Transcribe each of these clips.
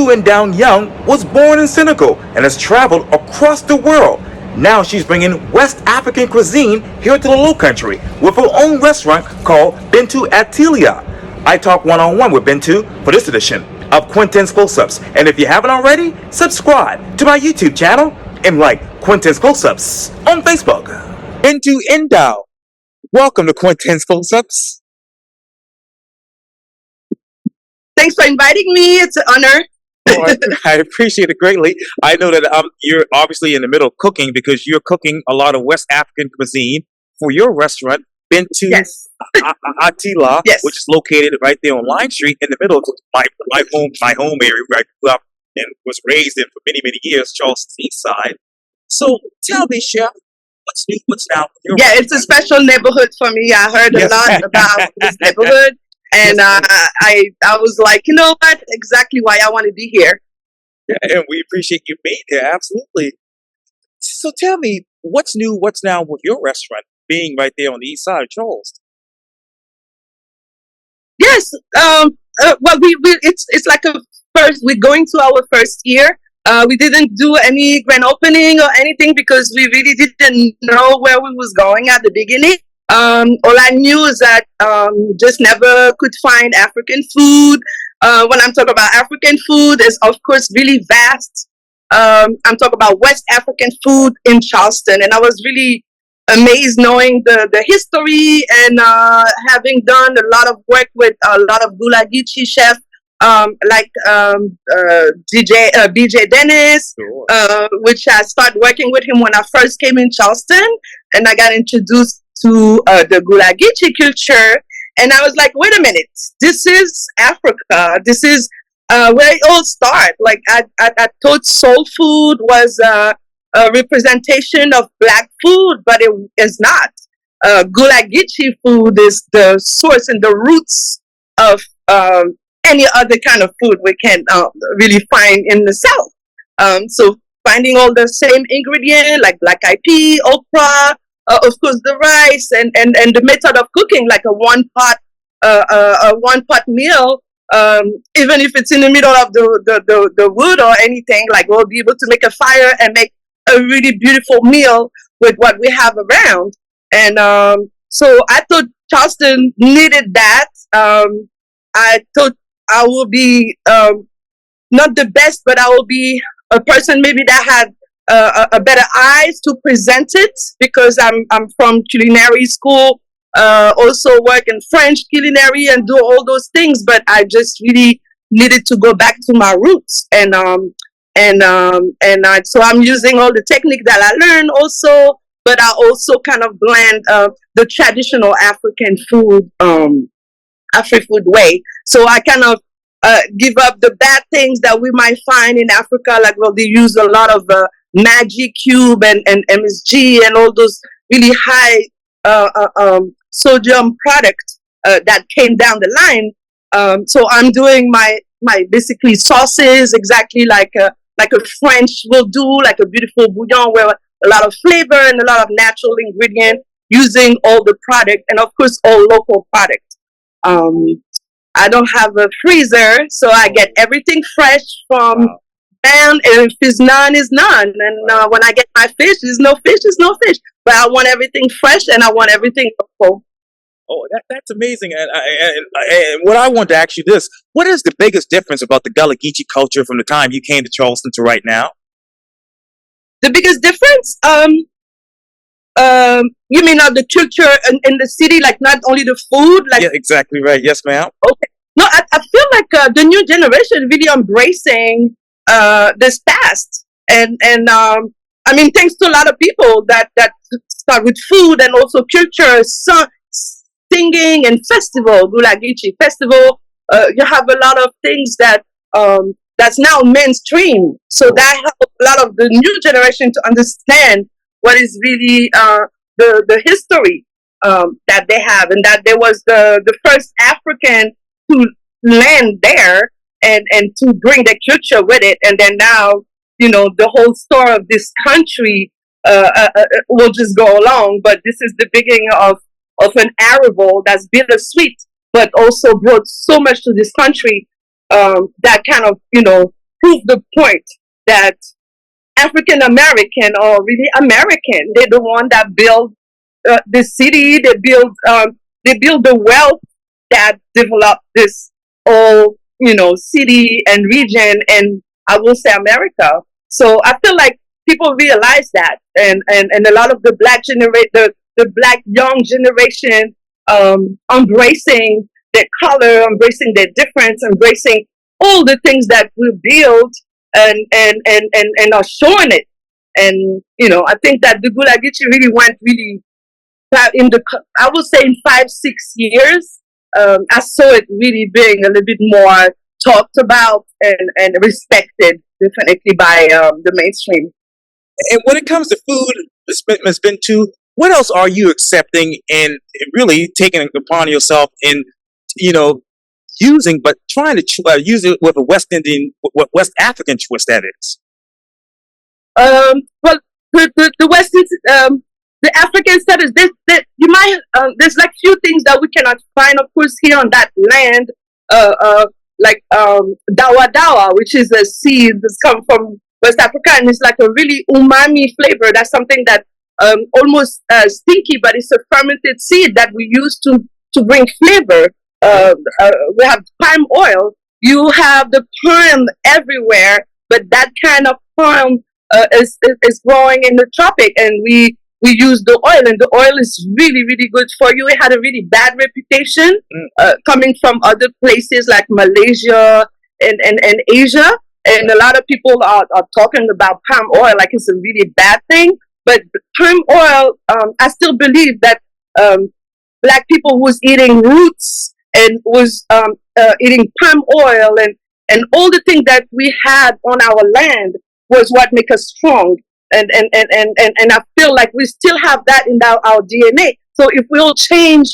Bintou N'Daw Young was born in Senegal and has traveled across the world. Now she's bringing West African cuisine here to the Low Country with her own restaurant called Bintu Atelier. I talk one-on-one with Bintou for this edition of Quintin's Close-Ups. And if you haven't already, subscribe to my YouTube channel and like Quintin's Close-Ups on Facebook. Bintou N'Daw, welcome to Quintin's Close-Ups. Thanks for inviting me. It's an honor. Oh, I appreciate it greatly. I know that you're obviously in the middle of cooking because you're cooking a lot of West African cuisine for your restaurant, Bintu Atelier, which is located right there on Line Street in the middle of my home area where I grew up and was raised in for many, many years, Charleston East Side. So tell me, Chef, what's new, what's now? It's a special neighborhood for me. I heard a lot about this neighborhood. And I was like, you know what? Exactly why I want to be here. Yeah, and we appreciate you being here. Absolutely. So tell me, what's new, what's now with your restaurant being right there on the east side of Charleston? Yes. Well, it's like we're going to our first year. We didn't do any grand opening or anything because we really didn't know where we was going at the beginning. All I knew is that just never could find African food. When I'm talking about African food, it's of course really vast. I'm talking about West African food in Charleston, and I was really amazed knowing the history and having done a lot of work with a lot of Gulagichi chefs like BJ Dennis, which I started working with him when I first came in Charleston, and I got introduced to the Gulagichi culture, and I was like, wait a minute, this is Africa. This is where it all started. Like I thought soul food was a representation of Black food, but it is not. Gulagichi food is the source and the roots of any other kind of food we can really find in the South. So finding all the same ingredient like black eyed pea, okra, of course the rice and the method of cooking, like a one pot meal, even if it's in the middle of the wood or anything, like we'll be able to make a fire and make a really beautiful meal with what we have around. And so I thought Charleston needed that. I thought I will be not the best, but I will be a person maybe that had a better eyes to present it, because I'm from culinary school, also work in French culinary and do all those things, but I just really needed to go back to my roots, so I'm using all the technique that I learned also, but I also kind of blend the traditional African food, Afri-food way. So I kind of give up the bad things that we might find in Africa, like they use a lot of Magic Cube and MSG and all those really high sodium products that came down the line. So I'm doing my basically sauces exactly like a French will do, like a beautiful bouillon where a lot of flavor and a lot of natural ingredient, using all the product and of course all local product. I don't have a freezer, so I get everything fresh from and if it's none, it's none. And when I get my fish, there's no fish, it's no fish. But I want everything fresh and I want everything local. Oh, that's amazing. And what I want to ask you this, what is the biggest difference about the Gulagichi culture from the time you came to Charleston to right now? The biggest difference? You mean the culture in the city, like not only the food? Like, yeah, exactly right. Yes, ma'am. Okay. No, I feel like the new generation really embracing this past, and I mean, thanks to a lot of people that start with food and also culture, singing and festival, Gulagichi festival. You have a lot of things that that's now mainstream. So that helps a lot of the new generation to understand what is really the history that they have, and that there was the first African to land there and to bring the culture with it. And then now, the whole story of this country will just go along. But this is the beginning of an arrival that's bittersweet, but also brought so much to this country that kind of, prove the point that African American are really American. They're the one that build the city. They build the wealth that developed this whole city and region, and I will say America. So I feel like people realize that, and a lot of the black young generation embracing their color, embracing their difference, embracing all the things that we build, and are showing it. And I think that the Gulagichi really went really I would say in 5-6 years. I saw it really being a little bit more talked about and respected, definitely by the mainstream. And when it comes to food, Ms. Bintou, what else are you accepting and really taking upon yourself in, using, but trying to use it with a West African twist, that is? Well, the West the African studies. You might there's like few things that we cannot find, of course, here on that land. Like dawa dawa, which is a seed that's come from West Africa, and it's like a really umami flavor. That's something that almost stinky, but it's a fermented seed that we use to bring flavor. We have palm oil. You have the palm everywhere, but that kind of palm is growing in the tropic, and we use the oil, and the oil is really, really good for you. It had a really bad reputation coming from other places like Malaysia and Asia. And a lot of people are talking about palm oil like it's a really bad thing. But palm oil, I still believe that black people was eating roots and was eating palm oil and all the things that we had on our land was what make us strong. And I feel like we still have that in our DNA. So if we'll change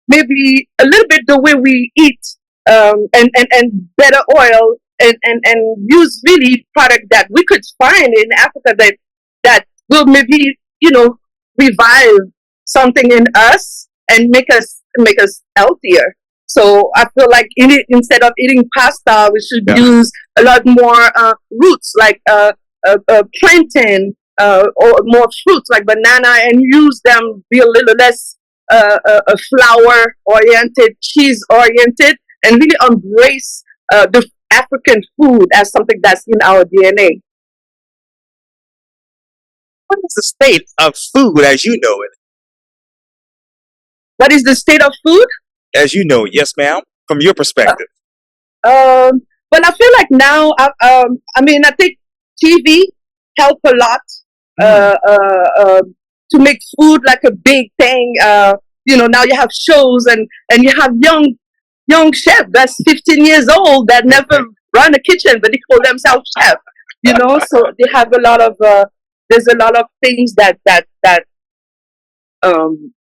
maybe a little bit the way we eat and better oil and use really product that we could find in Africa that will maybe revive something in us and make us healthier. So I feel like instead of eating pasta, we should use a lot more roots like plantain. Or more fruits like banana, and use them, be a little less flour oriented, cheese oriented, and really embrace the African food as something that's in our DNA. What is the state of food as you know it? What is the state of food? As you know it, yes, ma'am, from your perspective. Well, I feel like now, I think TV help a lot. To make food like a big thing. Now you have shows and you have young chef that's 15 years old that never run a kitchen, but they call themselves chef. So they have a lot of there's a lot of things that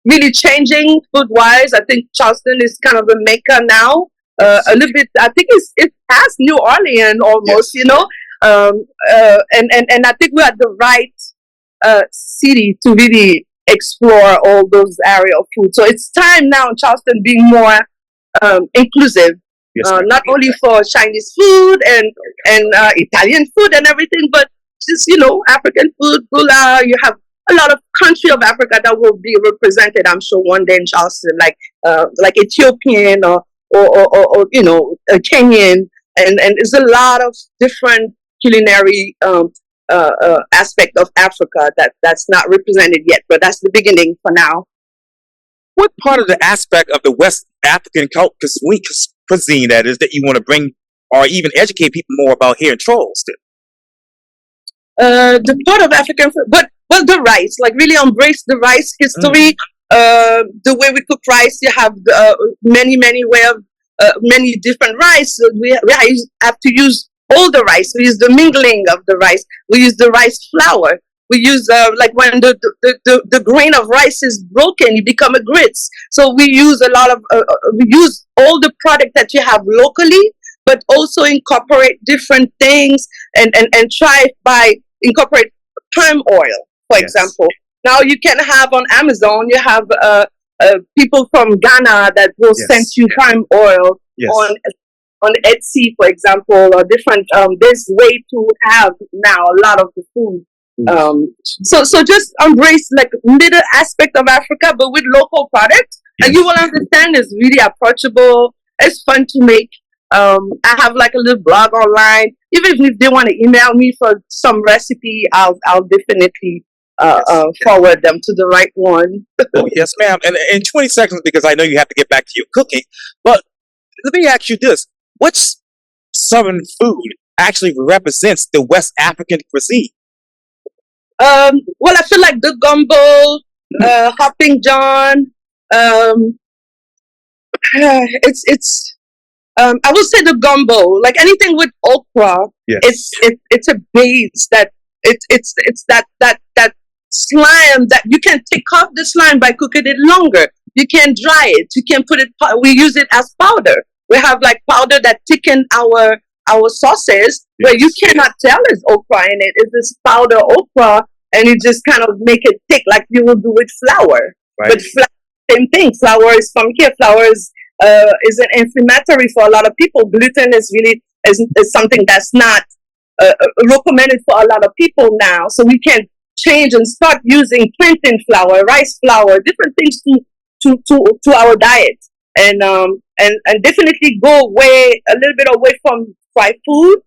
really changing food wise. I think Charleston is kind of a maker now. A little bit. I think it has New Orleans almost. Yes. And I think we're at the right city to really explore all those areas of food. So it's time now in Charleston being more inclusive, not only for Chinese food and Italian food and everything, but just African food, gula. You have a lot of country of Africa that will be represented, I'm sure, one day in Charleston, like Ethiopian or Kenyan, and there's a lot of different culinary aspect of Africa that's not represented yet, but that's the beginning for now. What part of the aspect of the West African cuisine that is that you want to bring or even educate people more about here in Charleston? The part of African food, but the rice, like really embrace the rice history. The way we cook rice, you have many way of many different rice. We have to use all the rice. We use the mingling of the rice. We use the rice flour. We use like when the grain of rice is broken, you become a grits. So we use a lot of we use all the product that you have locally, but also incorporate different things and try by incorporate palm oil, for example. Now you can have on Amazon, you have people from Ghana that will send you palm oil on Etsy, for example, or different. There's way to have now a lot of the food. So just embrace like little aspect of Africa, but with local products, and you will understand it's really approachable. It's fun to make. I have like a little blog online. Even if they want to email me for some recipe, I'll definitely forward them to the right one. Oh, yes, ma'am. And in 20 seconds, because I know you have to get back to your cooking, but let me ask you this. Which Southern food actually represents the West African cuisine? Well, I feel like the gumbo, hopping john. It's I would say the gumbo, like anything with okra. Yes. It's a base that it's that slime that you can take off the slime by cooking it longer. You can dry it. You can put it. We use it as powder. We have like powder that thicken our sauces, where you cannot tell it's okra in it. It's this powder okra, and you just kind of make it thick like you will do with flour. Right. But same thing. Flour is from here. Flour is an inflammatory for a lot of people. Gluten is really is something that's not recommended for a lot of people now. So we can change and start using plantain flour, rice flour, different things to our diet, and definitely go away a little bit away from fried food,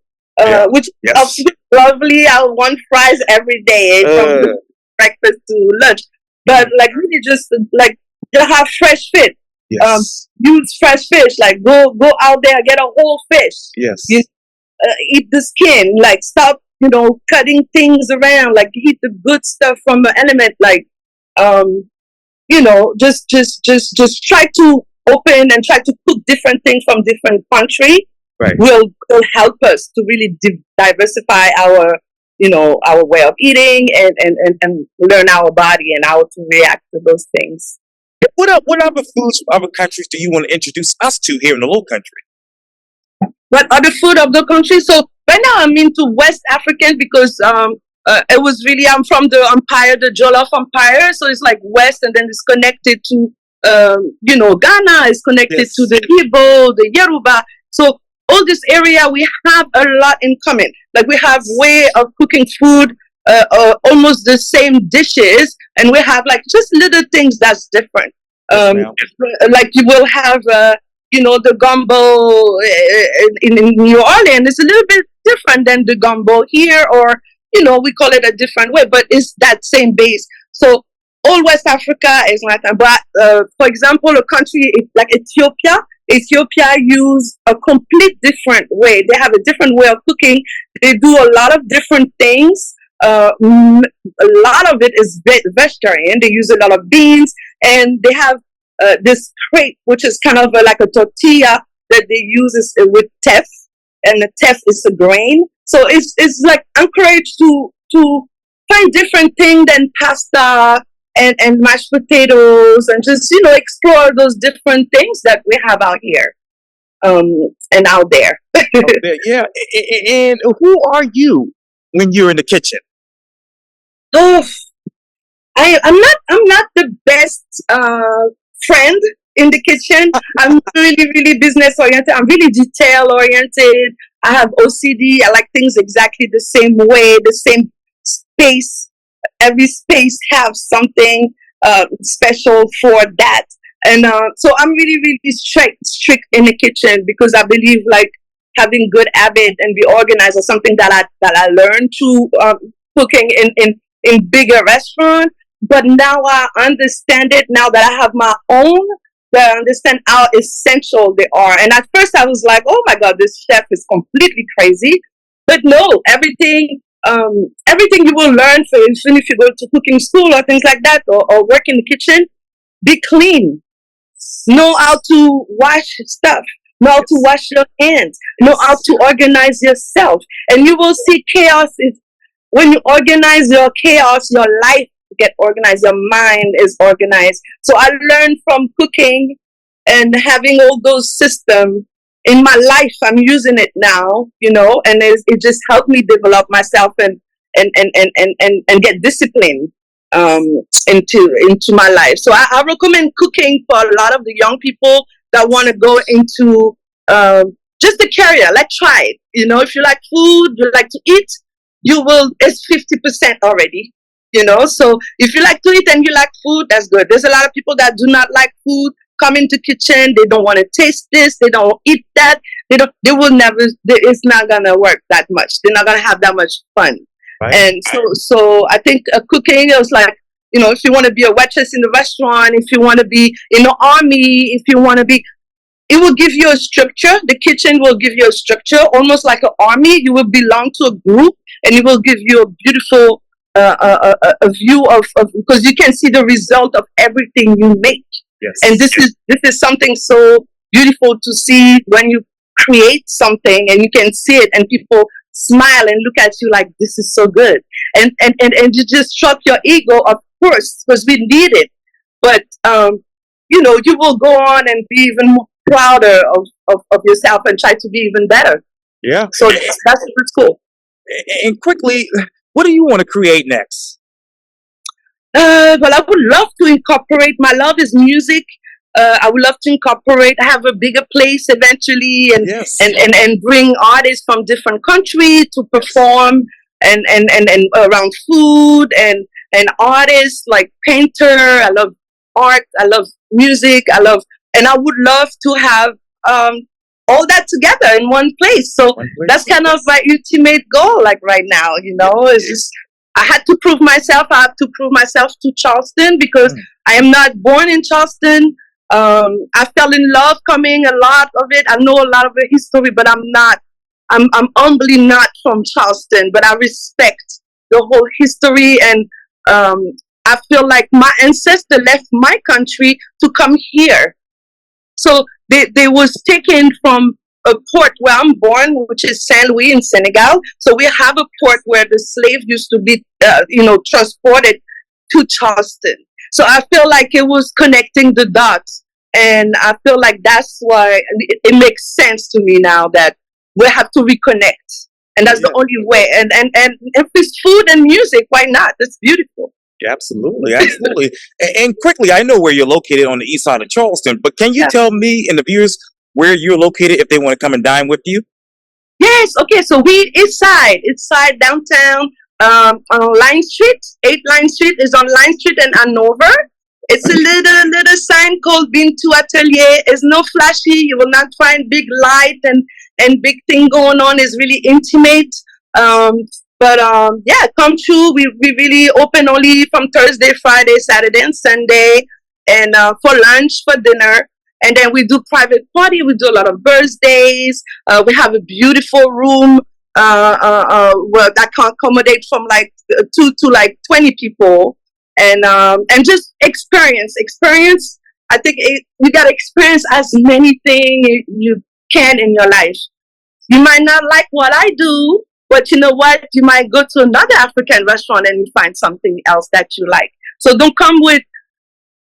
which is lovely. I want fries every day from breakfast to lunch, but like really just like to have fresh fish. Use fresh fish. Like go out there, get a whole fish. Eat the skin. Like stop, cutting things around. Like eat the good stuff from the element. Like, just try to open and try to cook different things from different country. Right. Will help us to really diversify our way of eating and learn our body and how to react to those things. What other foods from other countries do you want to introduce us to here in the Low Country? What other food of the country? So right now I'm into West African because it was really, I'm from the empire, the Jollof Empire. So it's like West, and then it's connected to Ghana is connected to the Igbo, the Yoruba. So all this area, we have a lot in common. Like we have way of cooking food, almost the same dishes, and we have like just little things that's different. Like you will have, the gumbo in New Orleans. It's a little bit different than the gumbo here, or we call it a different way, but it's that same base. So all West Africa is like that. But for example, a country like Ethiopia use a complete different way. They have a different way of cooking. They do a lot of different things. A lot of it is vegetarian. They use a lot of beans, and they have this crepe, which is kind of like a tortilla that they use with teff, and the teff is a grain. So it's like encouraged to find different things than pasta and mashed potatoes, and just explore those different things that we have out here and out there. And who are you when you're in the kitchen? Oh, I'm not the best friend in the kitchen. I'm really, really business oriented. I'm really detail oriented. I have OCD. I like things exactly the same way, the same space. Every space have something special for that. And so I'm really, really strict in the kitchen, because I believe like having good habit and be organized is something that I learned through cooking in bigger restaurant. But now I understand it, now that I have my own, that I understand how essential they are. And at first I was like, oh my God, this chef is completely crazy. But no, everything you will learn, for instance, if you go to cooking school or things like that, or work in the kitchen, be clean. Know how to wash stuff. Know how to wash your hands. Know how to organize yourself. And you will see chaos. When you organize your chaos, your life get organized, your mind is organized. So I learned from cooking and having all those systems in my life. I'm using it now, and it just helped me develop myself and get discipline into my life. So I recommend cooking for a lot of the young people that want to go into just the carrier. Like try it. You know, if you like food, you like to eat, you will. It's 50% already. You know, so if you like to eat and you like food, that's good. There's a lot of people that do not like food. Come into kitchen, they don't want to taste this, they don't eat that. They will never. It's not gonna work that much. They're not gonna have that much fun. Right. And so I think cooking is like, you know, if you want to be a waitress in the restaurant, if you want to be in the army, if you want to be, it will give you a structure. The kitchen will give you a structure, almost like an army. You will belong to a group, and it will give you a beautiful a view of because you can see the result of everything you make. Yes. And this is something so beautiful to see when you create something and you can see it and people smile and look at you like, this is so good. And you just stroke your ego, of course, because we need it. But you know, you will go on and be even more prouder of yourself and try to be even better. Yeah. So that's cool. And quickly, what do you want to create next? Well, I would love to incorporate. My love is music. I would love to incorporate, have a bigger place eventually, and Yes. and bring artists from different countries to perform, and around food and artists like painter. I love art. I love music. And I would love to have all that together in one place. So that's kind of my ultimate goal. Like right now, you know, it's just. I had to prove myself. I have to prove myself to Charleston because I am not born in Charleston. I fell in love coming, a lot of it. I know a lot of the history, but I'm humbly not from Charleston, but I respect the whole history. And I feel like my ancestor left my country to come here. So they was taken from a port where I'm born, which is Saint Louis in Senegal. So we have a port where the slave used to be, transported to Charleston. So I feel like it was connecting the dots. And I feel like that's why it makes sense to me now that we have to reconnect. And that's the only way. And if it's food and music, why not? It's beautiful. Yeah, absolutely, absolutely. And quickly, I know where you're located on the east side of Charleston, but can you tell me and the viewers where you're located if they want to come and dine with you? Yes, okay, so we east side downtown, on Line Street. 8 Line Street is on Line Street in Hanover. It's a little sign called Bintu Atelier. It's no flashy. You will not find big light and big thing going on. It's really intimate. But come true. We really open only from Thursday, Friday, Saturday, and Sunday, and for lunch, for dinner. And then we do private party. We do a lot of birthdays. We have a beautiful room that can accommodate from like 2 to like 20 people. And just experience. I think you gotta experience as many things you can in your life. You might not like what I do, but you know what? You might go to another African restaurant and you find something else that you like. So don't come with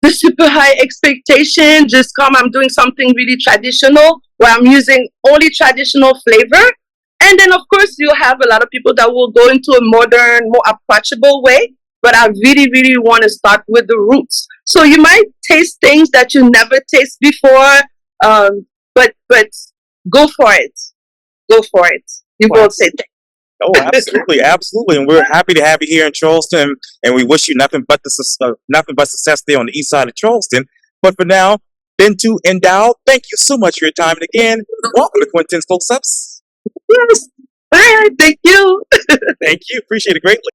the super high expectation. Just come, I'm doing something really traditional where I'm using only traditional flavor. And then, of course, you have a lot of people that will go into a modern, more approachable way. But I really, really want to start with the roots. So you might taste things that you never taste before, but go for it. Go for it. You won't say that. Oh, absolutely, absolutely, and we're happy to have you here in Charleston, and we wish you nothing but success there on the east side of Charleston. But for now, Bintou N'Daw, thank you so much for your time, and again, welcome to Quintin's Close-Ups. Yes, bye. Thank you. Thank you, appreciate it greatly.